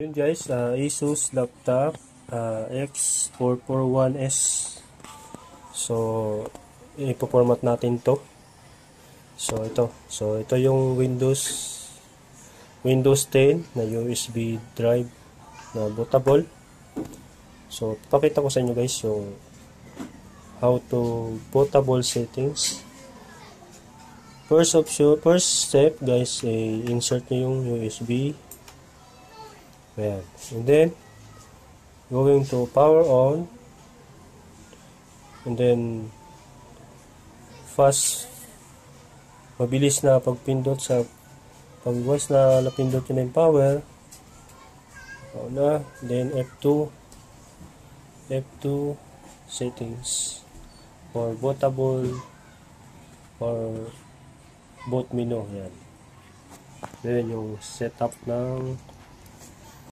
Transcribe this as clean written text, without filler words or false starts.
Yun guys, Asus laptop X441S. So, ipo-format natin to. So, ito yung Windows 10 na USB drive na bootable. So, pakita ko sa inyo guys yung how to bootable settings. First step guys, insert nyo yung USB. Ayan. And then, going to power on. And then, mabilis na pagpindot pag once na napindot nyo na yung power. Then F2 settings for bootable or boot menu. Yan. Then yung setup ng